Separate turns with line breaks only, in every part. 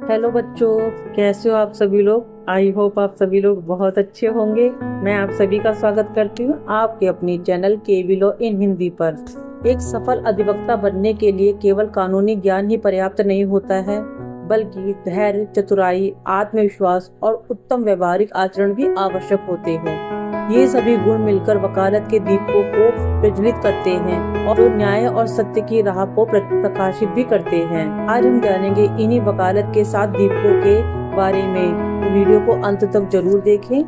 Hello बच्चों, कैसे हो आप सभी लोग। आई होप आप सभी लोग बहुत अच्छे होंगे। मैं आप सभी का स्वागत करती हूँ आपके अपनी channel KV law in Hindi पर। एक सफल अधिवक्ता बनने के लिए केवल कानूनी ज्ञान ही पर्याप्त नहीं होता है, बल्कि धैर्य, चतुराई, आत्मविश्वास और उत्तम व्यवहारिक आचरण भी आवश्यक होते हैं। ये सभी गुण मिलकर वकालत के दीपकों को प्रज्वलित करते हैं और जो न्याय और सत्य की राह को प्रकाशित भी करते हैं। आज हम जानेंगे इन्हीं वकालत के 7 दीपकों के बारे में। वीडियो को अंत तक जरूर देखें।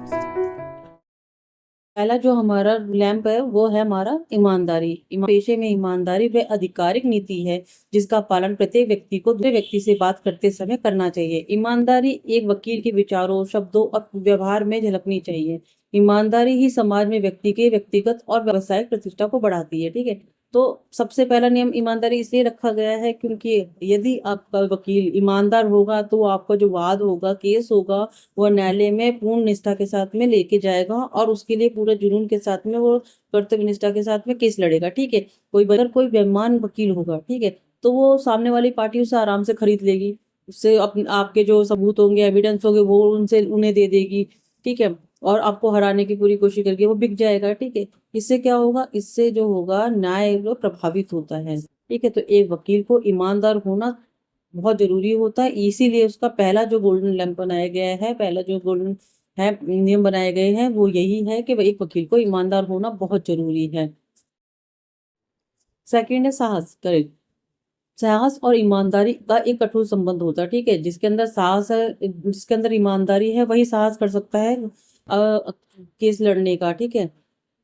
पहला जो हमारा लैंप है वो है हमारा ईमानदारी। पेशे में ईमानदारी वह आधिकारिक नीति है जिसका पालन प्रत्येक व्यक्ति को दूसरे व्यक्ति से बात करते समय करना चाहिए। ईमानदारी एक वकील के विचारों, शब्दों और व्यवहार में झलकनी चाहिए। ईमानदारी ही समाज में व्यक्ति के व्यक्तिगत और व्यावसायिक प्रतिष्ठा को बढ़ाती है। ठीक है, तो सबसे पहला नियम ईमानदारी इसलिए रखा गया है क्योंकि यदि आपका वकील ईमानदार होगा तो आपका जो वाद होगा, केस होगा, वो न्यायालय में पूर्ण निष्ठा के साथ में लेके जाएगा और उसके लिए पूरे जुनून के साथ में वो कर्तव्य निष्ठा के साथ में केस लड़ेगा। ठीक है, कोई बेईमान वकील होगा, ठीक है, तो वो सामने वाली पार्टी उसे आराम से खरीद लेगी। उससे आपके जो सबूत होंगे, एविडेंस होंगे, वो उनसे उन्हें दे देगी। ठीक है, और आपको हराने की पूरी कोशिश करके वो बिक जाएगा। ठीक है, इससे क्या होगा, इससे जो होगा न्याय जो प्रभावित होता है। ठीक है, तो एक वकील को ईमानदार होना बहुत जरूरी होता है। इसीलिए उसका पहला जो गोल्डन लैंप बनाया गया है, पहला जो गोल्डन है नियम बनाए गए हैं, वो यही है कि एक वकील को ईमानदार होना बहुत जरूरी है। सेकंड है साहस। करेक्ट, साहस और ईमानदारी का एक कठोर संबंध होता है। ठीक है, जिसके अंदर साहस है, जिसके अंदर ईमानदारी है, वही साहस कर सकता है केस लड़ने का। ठीक है,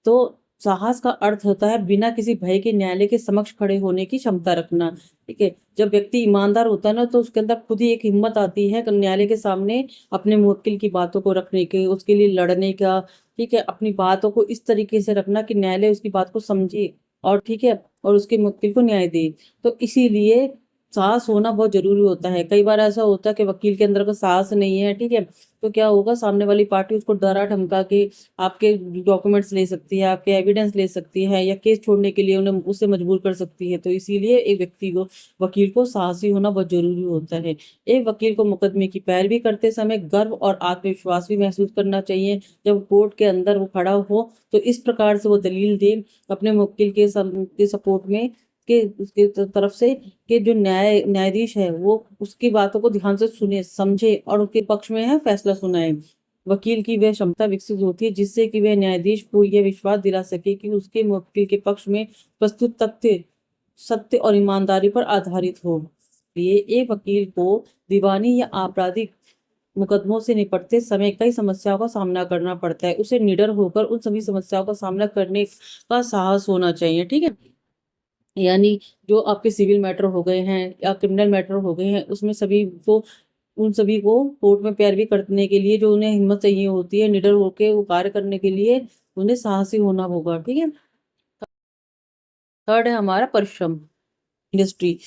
तो साहस का अर्थ होता है बिना किसी भय के न्यायालय के समक्ष खड़े होने की क्षमता रखना। ठीक है, जब व्यक्ति ईमानदार होता है ना, तो उसके अंदर खुद ही एक हिम्मत आती है कि न्यायालय के सामने अपने मुवक्किल की बातों को रखने के, उसके लिए लड़ने का। ठीक है, अपनी बातों को इस तरीके से रखना कि न्यायालय उसकी बात को समझे और ठीक है, और उसके मुवक्किल को न्याय दे। तो इसीलिए साहस होना बहुत जरूरी होता है। कई बार ऐसा होता है कि वकील के अंदर का साहस नहीं है। ठीक है, तो क्या होगा, सामने वाली पार्टी उसको डरा धमका के आपके डॉक्यूमेंट्स ले सकती है, आपके एविडेंस ले सकती है, या केस छोड़ने के लिए उन्हें उससे मजबूर कर सकती है। तो इसीलिए एक व्यक्ति को, वकील को साहसी होना बहुत जरूरी होता है। एक वकील को मुकदमे की पैरवी करते समय गर्व और आत्मविश्वास भी महसूस करना चाहिए। जब कोर्ट के अंदर वो खड़ा हो तो इस प्रकार से वो दलील दे अपने मुवक्किल के सपोर्ट में, के उसके तरफ से, कि जो न्यायाधीश है वो उसकी बातों को ध्यान से सुने, समझे और उसके पक्ष में है फैसला सुनाए। वकील की वह क्षमता विकसित होती है जिससे कि वह न्यायाधीश को यह विश्वास दिला सके कि उसके मुवक्किल के पक्ष में प्रस्तुत तथ्य सत्य और ईमानदारी पर आधारित हो। ये एक वकील को दीवानी या आपराधिक मुकदमों से निपटते समय कई समस्याओं का सामना करना पड़ता है। उसे निडर होकर उन सभी समस्याओं का सामना करने का साहस होना चाहिए। ठीक है, यानी जो आपके सिविल मैटर हो गए हैं या क्रिमिनल मैटर हो गए हैं, उसमें सभी को, उन सभी को कोर्ट में पैरवी करने के लिए जो उन्हें हिम्मत चाहिए होती है, निडर होकर वो कार्य करने के लिए उन्हें साहसी होना होगा। ठीक है, थर्ड है हमारा परिश्रम। इंडस्ट्री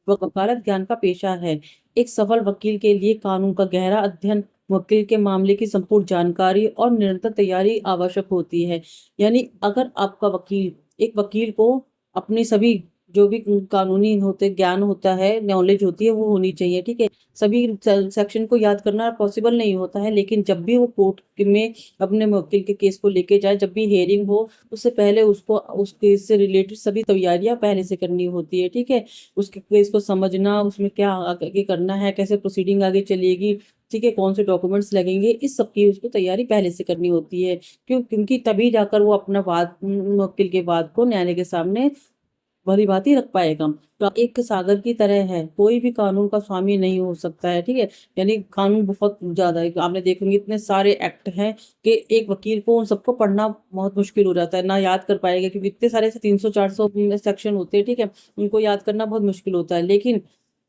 वकालत ज्ञान का पेशा है। एक सफल वकील के लिए कानून का गहरा अध्ययन, वकील के मामले की संपूर्ण जानकारी और निरंतर तैयारी आवश्यक होती है। यानी अगर आपका वकील, एक वकील को अपनी सभी जो भी कानूनी होते ज्ञान होता है, नॉलेज होती है, वो होनी चाहिए। ठीक है, सभी सेक्शन को याद करना पॉसिबल नहीं होता है, लेकिन जब भी वो कोर्ट में अपने वकील के केस को लेके जाए, जब भी हियरिंग हो, उससे पहले उसको उस केस से रिलेटेड सभी तैयारियां पहले से करनी होती है। ठीक है, उसके केस को समझना, उसमें क्या आगे करना है, कैसे प्रोसीडिंग आगे चलेगी, ठीक है, कौन से डॉक्यूमेंट्स लगेंगे, इस सब की उसको तैयारी पहले से करनी होती है। क्योंकि तभी जाकर वो अपना वाद, वकील के वाद को न्यायालय के सामने भली भांति रख पाएगा। तो एक सागर की तरह है, कोई भी कानून का स्वामी नहीं हो सकता है। ठीक है, यानी कानून बहुत ज्यादा है, आपने देखेंगे इतने सारे एक्ट हैं कि एक वकील को उन सबको पढ़ना बहुत मुश्किल हो जाता है, ना याद कर पाएगा, क्योंकि इतने सारे 300-400 सेक्शन होते हैं। ठीक है, उनको याद करना बहुत मुश्किल होता है, लेकिन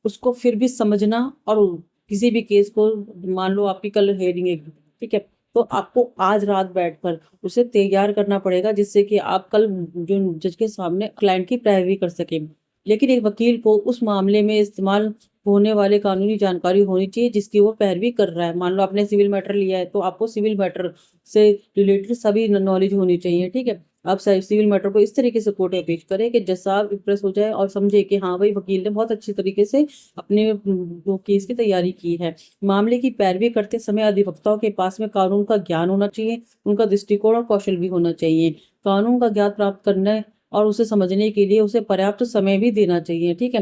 उसको फिर भी समझना, और किसी भी केस को, मान लो आपकी कल हेयरिंग है, ठीक है, तो आपको आज रात बैठकर उसे तैयार करना पड़ेगा जिससे कि आप कल जो जज के सामने क्लाइंट की पैरवी कर सके। लेकिन एक वकील को उस मामले में इस्तेमाल होने वाले कानूनी जानकारी होनी चाहिए जिसकी वो पैरवी कर रहा है। मान लो आपने सिविल मैटर लिया है, तो आपको सिविल मैटर से रिलेटेड सभी नॉलेज होनी चाहिए। ठीक है, आप सिविल मैटर को इस तरीके से कोर्ट में पेश करें कि जज साहब इम्प्रेस हो जाए और समझे कि हाँ भाई वकील ने बहुत अच्छी तरीके से अपने वो केस की तैयारी की है। मामले की पैरवी करते समय अधिवक्ताओं के पास में कानून का ज्ञान होना चाहिए, उनका दृष्टिकोण और कौशल भी होना चाहिए। कानून का ज्ञान प्राप्त करने और उसे समझने के लिए उसे पर्याप्त समय भी देना चाहिए। ठीक है,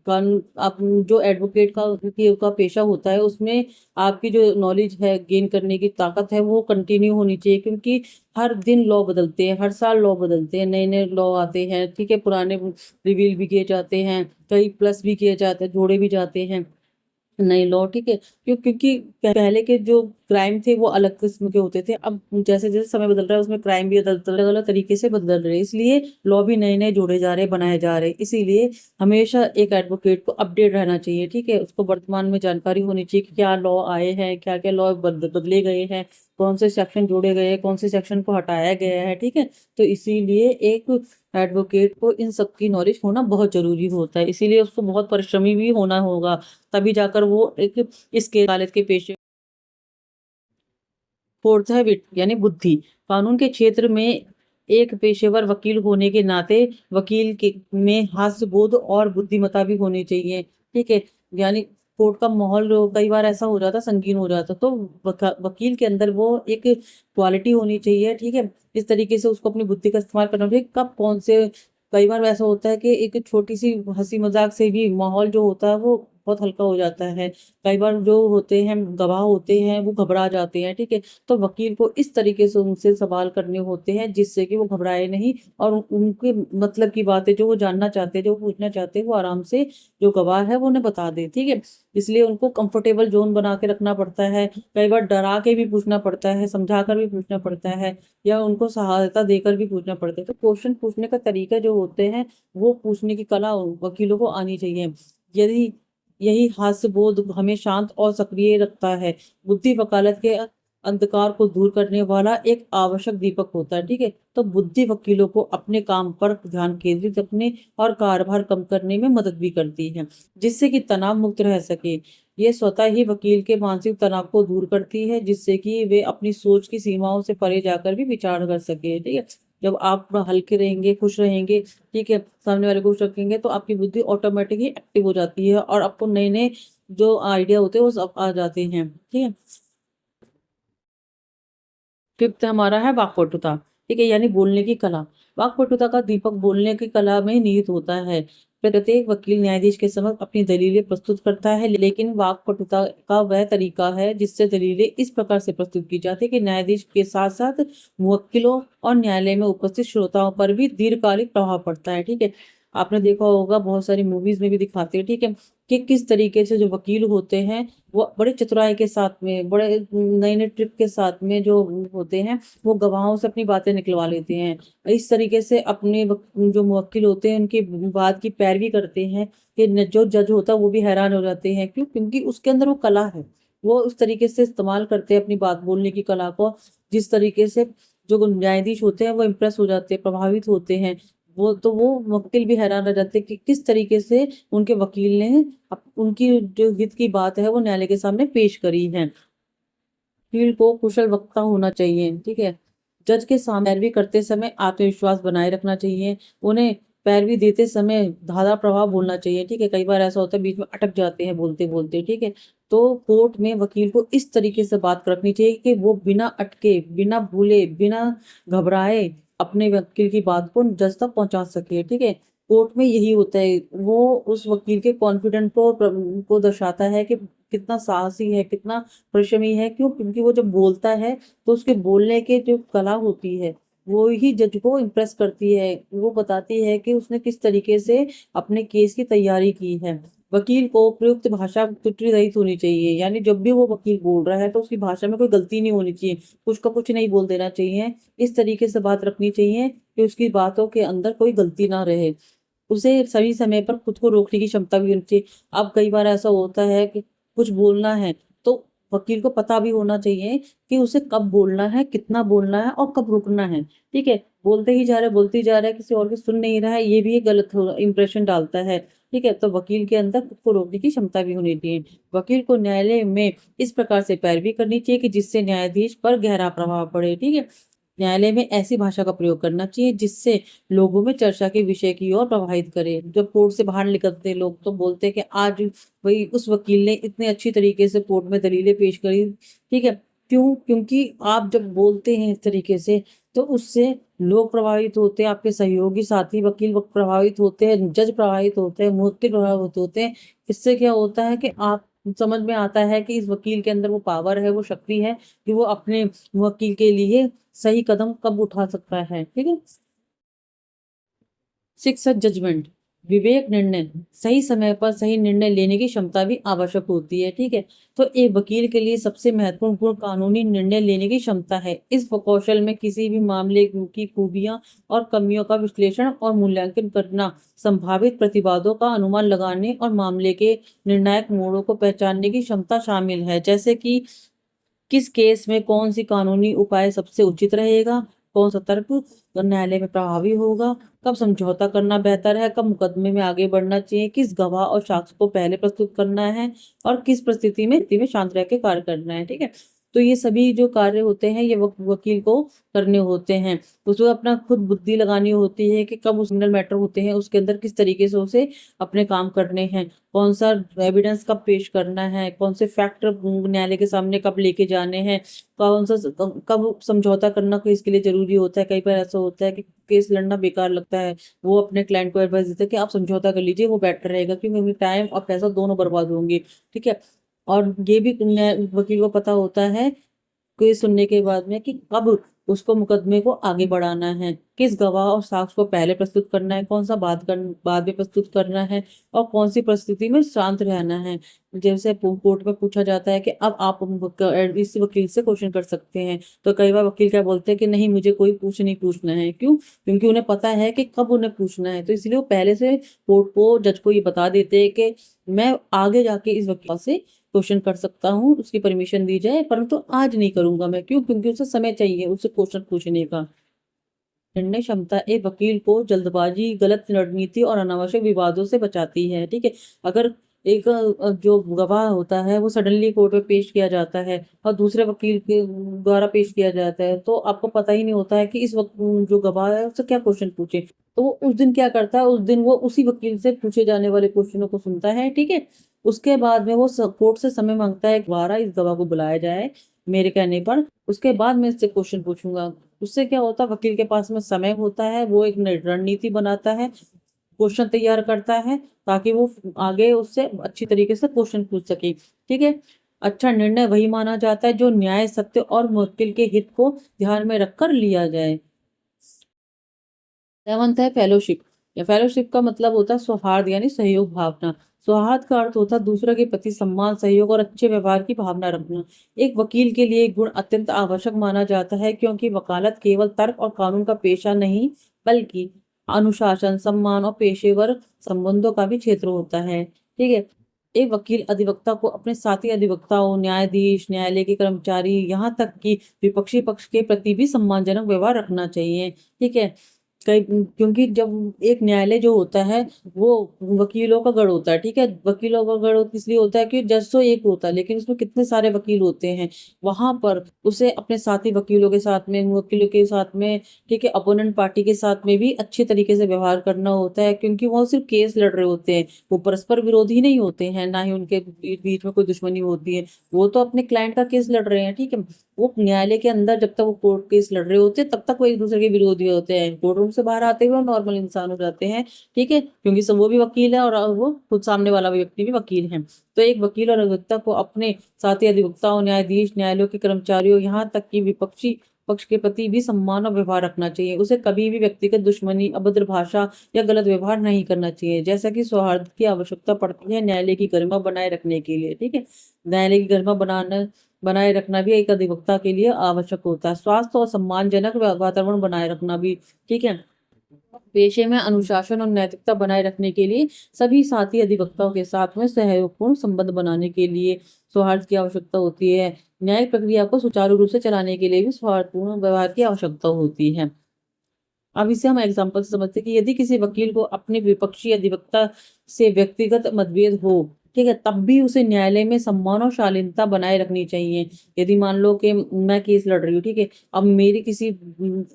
कानून आप जो एडवोकेट का पेशा होता है उसमें आपकी जो नॉलेज है, गेन करने की ताकत है, वो कंटिन्यू होनी चाहिए, क्योंकि हर दिन लॉ बदलते हैं, हर साल लॉ बदलते हैं, नए नए लॉ आते हैं। ठीक है, पुराने रिवील भी किए जाते हैं, कई प्लस भी किए जाते हैं, जोड़े भी जाते हैं नए लॉ। ठीक है, क्योंकि पहले के जो क्राइम थे वो अलग किस्म के होते थे, अब जैसे जैसे समय बदल रहा है उसमें क्राइम भी अलग अलग तरीके से बदल रहे हैं, इसलिए लॉ भी नए नए जोड़े जा रहे हैं, बनाए जा रहे हैं। इसीलिए हमेशा एक एडवोकेट को अपडेट रहना चाहिए। ठीक है, उसको वर्तमान में जानकारी होनी चाहिए कि क्या लॉ आए हैं, क्या क्या लॉ बदले गए हैं, कौन से सेक्शन जोड़े गए हैं, कौन से सेक्शन को हटाया गया है। ठीक है, तो इसीलिए एक एडवोकेट को इन सब की नॉलेज होना बहुत जरूरी होता है, इसीलिए उसको बहुत परिश्रमी भी होना होगा, तभी जाकर वो एक इसके अदालत के पेशे। फोर्थ है विट यानी बुद्धि। कानून के क्षेत्र में एक पेशेवर वकील होने के नाते वकील के में हास्यबोध और बुद्धिमत्ता भी होनी चाहिए। ठीक है, यानी कोर्ट का माहौल कई बार ऐसा हो जाता, संगीन हो जाता, तो वकील के अंदर वो एक क्वालिटी होनी चाहिए। ठीक है, इस तरीके से उसको अपनी बुद्धि का इस्तेमाल करना चाहिए, कब कौन से कई बार ऐसा होता है कि एक छोटी सी हंसी मजाक से भी माहौल जो होता है वो बहुत हल्का हो जाता है। कई बार जो होते हैं गवाह होते हैं वो घबरा जाते हैं। ठीक है, तो वकील को इस तरीके से उनसे सवाल करने होते हैं जिससे कि वो घबराए नहीं, और उनके मतलब की बातें जो वो जानना चाहते हैं, जो वो पूछना चाहते हैं, वो आराम से जो गवाह है वो उन्हें बता दे। ठीक है, इसलिए उनको कंफर्टेबल जोन बना के रखना पड़ता है, कई बार डरा के भी पूछना पड़ता है, समझा कर भी पूछना पड़ता है, या उनको सहायता देकर भी पूछना पड़ता है। तो क्वेश्चन पूछने का तरीका जो होते हैं वो पूछने की कला वकीलों को आनी चाहिए। यदि यही हास्यबोध हमें शांत और सक्रिय रखता है। बुद्धि वकालत के अंधकार को दूर करने वाला एक आवश्यक दीपक होता है। ठीक है, तो बुद्धि वकीलों को अपने काम पर ध्यान केंद्रित रखने और कार्यभार कम करने में मदद भी करती है, जिससे कि तनाव मुक्त रह सके। ये स्वतः ही वकील के मानसिक तनाव को दूर करती है, जिससे कि वे अपनी सोच की सीमाओं से परे जाकर भी विचार कर सके। ठीक है, जब आप हल्के रहेंगे, खुश रहेंगे, ठीक है, सामने वाले को खुश रखेंगे, तो आपकी बुद्धि ऑटोमेटिक ही एक्टिव हो जाती है और आपको नए नए जो आइडिया होते हैं वो सब आ जाते हैं। ठीक है, फिफ्थ हमारा है वाक्पटुता। ठीक है, यानी बोलने की कला। वाक्पटुता का दीपक बोलने की कला में निहित होता है। प्रत्येक वकील न्यायाधीश के समक्ष अपनी दलीलें प्रस्तुत करता है, लेकिन वाक्पटुता का वह तरीका है जिससे दलीलें इस प्रकार से प्रस्तुत की जाती है कि न्यायाधीश के साथ साथ मुवक्किलों और न्यायालय में उपस्थित श्रोताओं पर भी दीर्घकालिक प्रभाव पड़ता है। ठीक है, आपने देखा होगा बहुत सारी मूवीज में भी दिखाते हैं। ठीक है, कि किस तरीके से जो वकील होते हैं वो बड़े चतुराई के साथ में, बड़े नए नए ट्रिक के साथ में जो होते हैं वो गवाहों से अपनी बातें निकलवा लेते हैं। इस तरीके से अपने जो मुवक्किल होते हैं उनकी बात की पैरवी करते हैं कि जो जज होता है वो भी हैरान हो जाते हैं। क्यों? क्योंकि उसके अंदर वो कला है, वो उस तरीके से इस्तेमाल करते हैं अपनी बात बोलने की कला को, जिस तरीके से जो न्यायाधीश होते हैं वो इम्प्रेस हो जाते हैं, प्रभावित होते हैं। वो मुवक्किल भी हैरान रह जाते हैं कि किस तरीके से उनके वकील ने उनकी जो हित की बात है वो न्यायालय के सामने पेश करी है। फील्ड को कुशल वक्ता होना चाहिए। ठीक है, जज के सामने पैरवी करते समय आत्मविश्वास बनाए रखना चाहिए। उन्हें पैरवी देते समय धारा प्रवाह बोलना चाहिए। ठीक है, कई बार ऐसा होता है बीच में अटक जाते हैं बोलते बोलते। ठीक है, तो कोर्ट में वकील को इस तरीके से बात रखनी चाहिए कि वो बिना अटके, बिना भूले, बिना घबराए अपने वकील की बात को जज तक पहुंचा सके। ठीक है, कोर्ट में यही होता है, वो उस वकील के कॉन्फिडेंट को दर्शाता है कि कितना साहसी है, कितना परिश्रमी है। क्यों? क्योंकि वो जब बोलता है तो उसके बोलने के जो कला होती है वो ही जज को इम्प्रेस करती है, वो बताती है कि उसने किस तरीके से अपने केस की तैयारी की है। वकील को प्रयुक्त भाषा त्रुटि रहित होनी चाहिए, यानी जब भी वो वकील बोल रहा है तो उसकी भाषा में कोई गलती नहीं होनी चाहिए, कुछ का कुछ नहीं बोल देना चाहिए। इस तरीके से बात रखनी चाहिए कि उसकी बातों के अंदर कोई गलती ना रहे। उसे सही समय पर खुद को रोकने की क्षमता भी होनी चाहिए। अब कई बार ऐसा होता है कि कुछ बोलना है तो वकील को पता भी होना चाहिए कि उसे कब बोलना है, कितना बोलना है और कब रुकना है। ठीक है, बोलते ही जा रहा है, बोलते ही जा रहा है, किसी और की सुन नहीं रहा है, ये भी एक गलत इंप्रेशन डालता है। ठीक है, तो वकील के अंदर खुद को रोकने की क्षमता भी होनी चाहिए। वकील को न्यायालय में इस प्रकार से पैरवी करनी चाहिए कि जिससे न्यायाधीश पर गहरा प्रभाव पड़े। ठीक है, न्यायालय में ऐसी भाषा का प्रयोग करना चाहिए जिससे लोगों में चर्चा के विषय की ओर प्रभावित करे। जब कोर्ट से बाहर निकलते लोग तो बोलते हैं कि आज भाई उस वकील ने इतने अच्छी तरीके से कोर्ट में दलीलें पेश करी, ठीक है। क्यों? क्योंकि आप जब बोलते हैं इस तरीके से तो उससे लोग प्रभावित होते हैं, आपके सहयोगी साथी वकील प्रभावित होते हैं, जज प्रभावित होते हैं, मुवक्किल प्रभावित होते हैं। इससे क्या होता है कि आप समझ में आता है कि इस वकील के अंदर वो पावर है, वो शक्ति है कि वो अपने वकील के लिए सही कदम कब उठा सकता है, ठीक है। सिक्स जजमेंट, विवेक निर्णय, सही समय पर सही निर्णय लेने की क्षमता भी आवश्यक होती है, ठीक है। तो एक वकील के लिए सबसे महत्वपूर्ण गुण कानूनी निर्णय लेने की क्षमता है। इस कौशल में किसी भी मामले की खूबियां और कमियों का विश्लेषण और मूल्यांकन करना, संभावित प्रतिवादों का अनुमान लगाने और मामले के निर्णायक मोड़ों को पहचानने की क्षमता शामिल है। जैसे कि किस केस में कौन सी कानूनी उपाय सबसे उचित रहेगा, कौन सा तर्क न्यायालय में प्रभावी होगा, कब समझौता करना बेहतर है, कब मुकदमे में आगे बढ़ना चाहिए, किस गवाह और साक्ष्य को पहले प्रस्तुत करना है और किस परिस्थिति में शांत रह के कार्य करना है, ठीक है। तो ये सभी जो कार्य होते हैं ये वकील को करने होते हैं। उसको अपना खुद बुद्धि लगानी होती है कि कब उस सिंगल मैटर होते हैं उसके अंदर किस तरीके से उसे अपने काम करने हैं, कौन सा एविडेंस कब पेश करना है, कौन से फैक्ट न्यायालय के सामने कब लेके जाने हैं, कौन सा कब समझौता करना को इसके लिए जरूरी होता है। कई बार ऐसा होता है कि केस लड़ना बेकार लगता है, वो अपने क्लाइंट को एडवाइस देते हैं कि आप समझौता कर लीजिए, वो बेटर रहेगा क्योंकि टाइम और पैसा दोनों बर्बाद होंगे, ठीक है। और ये भी वकील को पता होता है केस सुनने के बाद में कि कब उसको मुकदमे को आगे बढ़ाना है, किस गवाह और साक्ष्य को पहले प्रस्तुत करना है, कौन सा बाद में प्रस्तुत करना है और कौन सी परिस्थिति में शांत रहना है। जैसे कोर्ट में पूछा जाता है कि अब आप इस वकील से क्वेश्चन कर सकते हैं, तो कई बार वकील क्या बोलते हैं कि नहीं मुझे कोई पूछ नहीं पूछना है। क्यों? क्योंकि उन्हें पता है कि कब उन्हें पूछना है, तो इसलिए वो पहले से कोर्ट को जज को ये बता देते हैं कि मैं आगे जाके इस वकील से क्वेश्चन कर सकता हूँ, उसकी परमिशन दी जाए, परंतु आज नहीं करूंगा मैं। क्यों? क्योंकि उसे समय चाहिए उसे क्वेश्चन पूछने का। निर्णय क्षमता एक वकील को जल्दबाजी, गलत रणनीति और अनावश्यक विवादों से बचाती है, ठीक है। अगर एक जो गवाह होता है वो सडनली कोर्ट में पेश किया जाता है और दूसरे वकील के द्वारा पेश किया जाता है तो आपको पता ही नहीं होता है कि इस वक्त जो गवाह है उससे क्या क्वेश्चन पूछे। तो वो उस दिन क्या करता है, उस दिन वो उसी वकील से पूछे जाने वाले क्वेश्चनों को सुनता है, ठीक है। उसके बाद में वो कोर्ट से समय मांगता है दोबारा इस गवाह को बुलाया जाए मेरे कहने पर, उसके बाद मैं इससे क्वेश्चन पूछूंगा। उससे क्या होता है, वकील के पास में समय होता है, वो एक रणनीति बनाता है, क्वेश्चन तैयार करता है ताकि वो आगे उससे अच्छी तरीके से क्वेश्चन पूछ सके, ठीक है। अच्छा निर्णय वही माना जाता है जो न्याय, सत्य और मुवक्किल के हित को ध्यान में रखकर लिया जाए। सेवंथ है फेलोशिप। या फेलोशिप का मतलब होता है सौहार्द यानी सहयोग भावना। सौहार्द का अर्थ होता है दूसरे के प्रति सम्मान, सहयोग और अच्छे व्यवहार की भावना रखना। एक वकील के लिए गुण अत्यंत आवश्यक माना जाता है क्योंकि वकालत केवल तर्क और कानून का पेशा नहीं बल्कि अनुशासन, सम्मान और पेशेवर संबंधों का भी क्षेत्र होता है, ठीक है। एक वकील अधिवक्ता को अपने साथी अधिवक्ताओं, न्यायाधीश, न्यायालय के कर्मचारी, यहाँ तक कि विपक्षी पक्ष के प्रति भी सम्मानजनक व्यवहार रखना चाहिए, ठीक है। कई क्योंकि जब एक न्यायालय जो होता है वो वकीलों का गढ़ होता है, ठीक है। वकीलों का गढ़ इसलिए होता है कि जज तो एक होता है लेकिन उसमें कितने सारे वकील होते हैं। वहां पर उसे अपने साथी वकीलों के साथ में, वकीलों के साथ में, ठीक है, अपोनेंट पार्टी के साथ में भी अच्छे तरीके से व्यवहार करना होता है क्योंकि वो सिर्फ केस लड़ रहे होते हैं, वो परस्पर विरोधी नहीं होते हैं, ना ही उनके बीच में कोई दुश्मनी होती है। वो तो अपने क्लाइंट का केस लड़ रहे हैं, ठीक है। वो न्यायालय के अंदर जब तक वो कोर्ट केस लड़ रहे होते हैं तब तक वो एक दूसरे के विरोधी होते हैं, कोर्ट रूम से बाहर आते हुए नॉर्मल इंसान हो जाते हैं, ठीक है। क्योंकि सब वो भी वकील है और वो खुद सामने वाला व्यक्ति भी वकील है। तो एक वकील और अधिवक्ता को अपने साथी अधिवक्ताओं, न्यायाधीश, न्यायालयों के कर्मचारियों, यहाँ तक कि विपक्षी पक्ष के प्रति भी सम्मान और व्यवहार रखना चाहिए। उसे कभी भी व्यक्तिगत दुश्मनी, अभद्र भाषा या गलत व्यवहार नहीं करना चाहिए। जैसा कि सौहार्द की आवश्यकता पड़ती है न्यायालय की गरिमा बनाए रखने के लिए, ठीक है। न्यायालय की गरिमा बनाए रखना भी एक अधिवक्ता के लिए आवश्यक होता है। स्वास्थ्य और सम्मानजनक वातावरण बनाए रखना भी, ठीक है। पेशे में अनुशासन और नैतिकता बनाए रखने के लिए सभी साथी अधिवक्ताओं के साथ में सहयोगपूर्ण संबंध बनाने के लिए सौहार्द की आवश्यकता होती है। न्यायिक प्रक्रिया को सुचारू रूप से चलाने के लिए भी सौहार्दपूर्ण व्यवहार की आवश्यकता होती है। अब इसे हम एग्जाम्पल से समझते हैं कि यदि किसी वकील को अपने विपक्षी अधिवक्ता से व्यक्तिगत मतभेद हो, ठीक है, तब भी उसे न्यायालय में सम्मान और शालीनता बनाए रखनी चाहिए। यदि मान लो कि मैं केस लड़ रही हूँ, ठीक है, अब मेरी किसी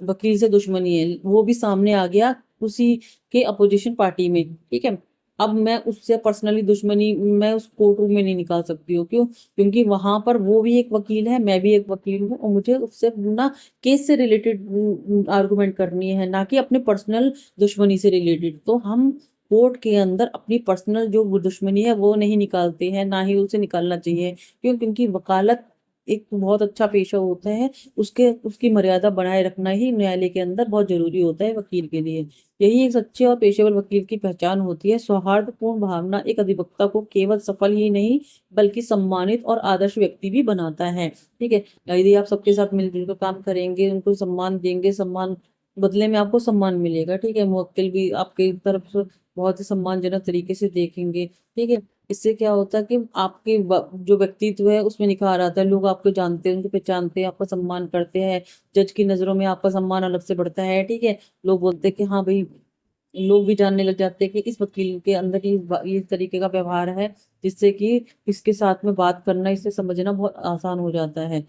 वकील से दुश्मनी है, वो भी सामने आ गया उसी के अपोजिशन पार्टी में, ठीक है, अब मैं उससे पर्सनली दुश्मनी मैं उस कोर्ट रूम में नहीं निकाल सकती हूँ। क्यों? क्योंकि वहां पर वो भी एक वकील है, मैं भी एक वकील हूँ, और मुझे उससे ना केस से रिलेटेड आर्गुमेंट करनी है, ना कि अपने पर्सनल दुश्मनी से रिलेटेड। तो हम कोर्ट के अंदर अपनी पर्सनल जो दुश्मनी है वो नहीं निकालते हैं, ना ही उसे निकालना चाहिए। क्यों? क्योंकि वकालत एक बहुत अच्छा पेशा होता है, उसके उसकी मर्यादा बनाए रखना ही न्यायालय के अंदर बहुत जरूरी होता है वकील के लिए। यही एक सच्चे और पेशेवर वकील की पहचान होती है। सौहार्दपूर्ण भावना एक अधिवक्ता को केवल सफल ही नहीं बल्कि सम्मानित और आदर्श व्यक्ति भी बनाता है। ठीक है, यदि आप सबके साथ मिलजुल कर काम करेंगे, उनको सम्मान देंगे, सम्मान बदले में आपको सम्मान मिलेगा। ठीक है, मुवक्किल भी आपके तरफ से बहुत ही सम्मानजनक तरीके से देखेंगे। ठीक है, इससे क्या होता है कि आपके जो व्यक्तित्व है उसमें निखार आता है, लोग आपको जानते हैं, उनको पहचानते हैं, आपका सम्मान करते हैं। जज की नजरों में आपका सम्मान अलग से बढ़ता है। ठीक है, लोग बोलते हैं कि हाँ भाई, लोग भी जानने लग जाते हैं कि इस वकील के अंदर ये तरीके का व्यवहार है, जिससे कि इसके साथ में बात करना, इसे समझना बहुत आसान हो जाता है।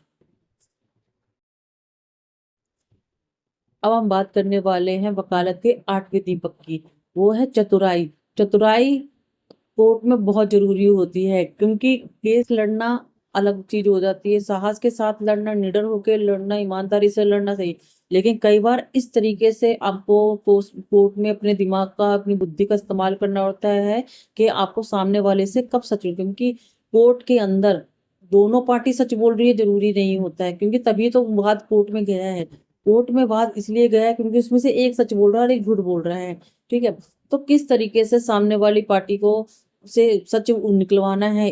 अब हम बात करने वाले हैं वकालत के 8वें दीपक की, वो है चतुराई। चतुराई कोर्ट में बहुत जरूरी होती है, क्योंकि केस लड़ना अलग चीज हो जाती है, साहस के साथ लड़ना, निडर होकर लड़ना, ईमानदारी से लड़ना सही। लेकिन कई बार इस तरीके से आपको कोर्ट में अपने दिमाग का, अपनी बुद्धि का इस्तेमाल करना पड़ता है कि आपको सामने वाले से कब सच, क्योंकि कोर्ट के अंदर दोनों पार्टी सच बोल रही है जरूरी नहीं होता है, क्योंकि तभी तो वाद कोर्ट में गया है। कोर्ट में वाद इसलिए गया है क्योंकि उसमें से एक सच बोल रहा है और एक झूठ बोल रहा है। ठीक है, तो किस तरीके से सामने वाली पार्टी को से सच निकलवाना है,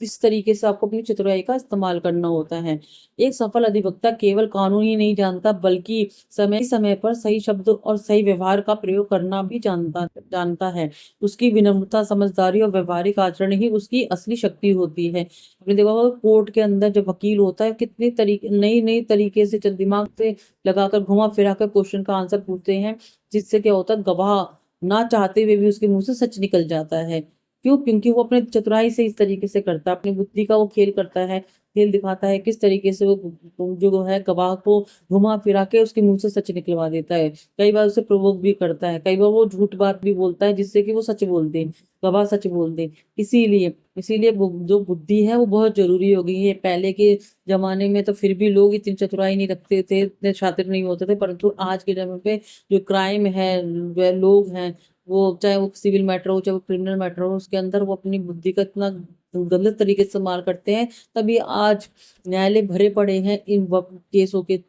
इस तरीके से आपको अपनी चतुराई का इस्तेमाल करना होता है। एक सफल अधिवक्ता केवल कानून ही नहीं जानता बल्कि समय समय पर सही शब्द और सही व्यवहार का प्रयोग करना भी जानता जानता है। उसकी विनम्रता, समझदारी और व्यवहारिक आचरण ही उसकी असली शक्ति होती है। आपने देखा होगा कोर्ट के अंदर जब वकील होता है, कितने तरीके नई नई तरीके से दिमाग से लगाकर घुमा फिरा कर क्वेश्चन का आंसर पूछते हैं, जिससे क्या होता है, गवाह ना चाहते हुए भी उसके मुंह से सच निकल जाता है। क्यों? क्योंकि वो अपने चतुराई से इस तरीके से करता है, अपनी बुद्धि का वो खेल करता है, खेल दिखाता है, किस तरीके से वो जो है गवाह को घुमा फिरा के उसके मुंह से सच निकलवा देता है। कई बार उसे प्रोवोक भी करता है, कई बार वो झूठ बात भी बोलता है जिससे कि वो सच बोल दे, गवाह सच बोल दे। इसीलिए इसीलिए जो बुद्धि है वो बहुत जरूरी हो गई है। पहले के जमाने में तो फिर भी लोग इतनी चतुराई नहीं रखते थे, इतने शातिर नहीं होते थे, परंतु आज के समय पे जो क्राइम है, जो लोग हैं, वो चाहे वो सिविल मैटर हो चाहे वो क्रिमिनल मैटर हो, उसके अंदर वो अपनी बुद्धि का इतना गलत तरीके से इस्तेमाल करते हैं। तभी आज न्यायालय भरे पड़े हैं इन केसों के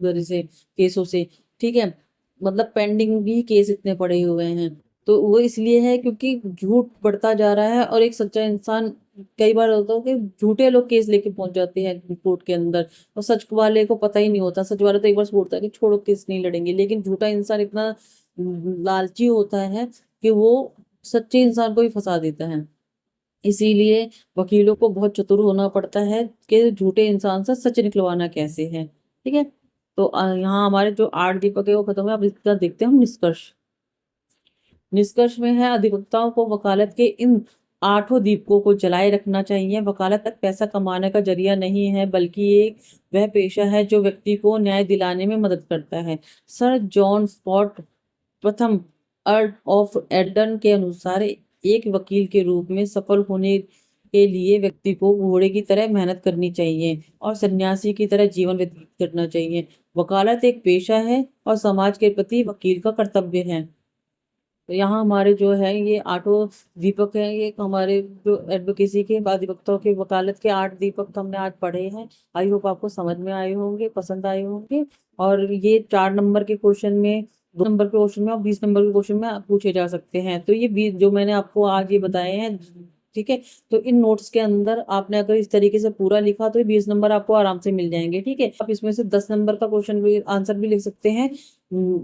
वजह से, केसों से। ठीक है, मतलब पेंडिंग भी केस इतने पड़े हुए हैं। तो वो इसलिए है क्योंकि झूठ बढ़ता जा रहा है, और एक सच्चा इंसान, कई बार होता है कि झूठे लोग केस लेके पहुंच जाते हैं कोर्ट के अंदर, और सच वाले को पता ही नहीं होता। सच वाला तो एक बार बोलता है कि छोड़ो केस नहीं लड़ेंगे, लेकिन झूठा इंसान इतना लालची होता है कि वो सच्चे इंसान को भी फंसा देता है। इसीलिए वकीलों को बहुत चतुर होना पड़ता है कि झूठे इंसान से सच निकलवाना कैसे है। ठीक है, तो यहाँ हमारे जो 8 दीपक है वो खत्म है। अब इसका देखते हैं हम निष्कर्ष। निष्कर्ष में है, अधिवक्ताओं को वकालत के इन 8 दीपकों को जलाए रखना चाहिए। वकालत तक पैसा कमाने का जरिया नहीं है, बल्कि एक वह पेशा है जो व्यक्ति को न्याय दिलाने में मदद करता है। सर जॉन स्पॉट प्रथम अर्ल ऑफ एडन के अनुसार एक वकील के रूप में सफल होने के लिए व्यक्ति को घोड़े की तरह मेहनत करनी चाहिए और सन्यासी की तरह जीवन व्यतीत करना चाहिए। वकालत एक पेशा है और समाज के प्रति वकील का कर्तव्य है। तो यहाँ हमारे जो है ये 8 दीपक हैं, ये हमारे जो एडवोकेसी के अधिवक्ताओं के वकालत के 8 दीपक हमने आज पढ़े हैं। आई होप आपको समझ में आए होंगे, पसंद आए होंगे। और ये 4 नंबर के क्वेश्चन में, 2 नंबर के क्वेश्चन में और 20 नंबर के क्वेश्चन में पूछे जा सकते हैं। तो ये 20 जो मैंने आपको आज ये बताए हैं, ठीक है, तो इन नोट्स के अंदर आपने अगर इस तरीके से पूरा लिखा तो ये 20 नंबर आपको आराम से मिल जाएंगे। ठीक है, आप इसमें से 10 नंबर का क्वेश्चन भी आंसर भी लिख सकते हैं,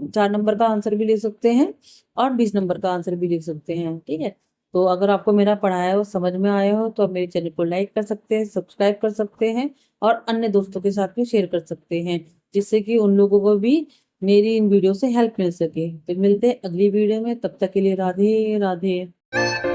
4 नंबर का आंसर भी लिख सकते हैं, और 20 नंबर का आंसर भी लिख सकते हैं। ठीक है, तो अगर आपको मेरा पढ़ाया हो समझ में आया हो तो आप मेरे चैनल को लाइक कर सकते हैं, सब्सक्राइब कर सकते हैं, और अन्य दोस्तों के साथ भी शेयर कर सकते हैं, जिससे कि उन लोगों को भी मेरी इन वीडियो से हेल्प मिल सके। तो मिलते हैं अगली वीडियो में, तब तक के लिए राधे राधे।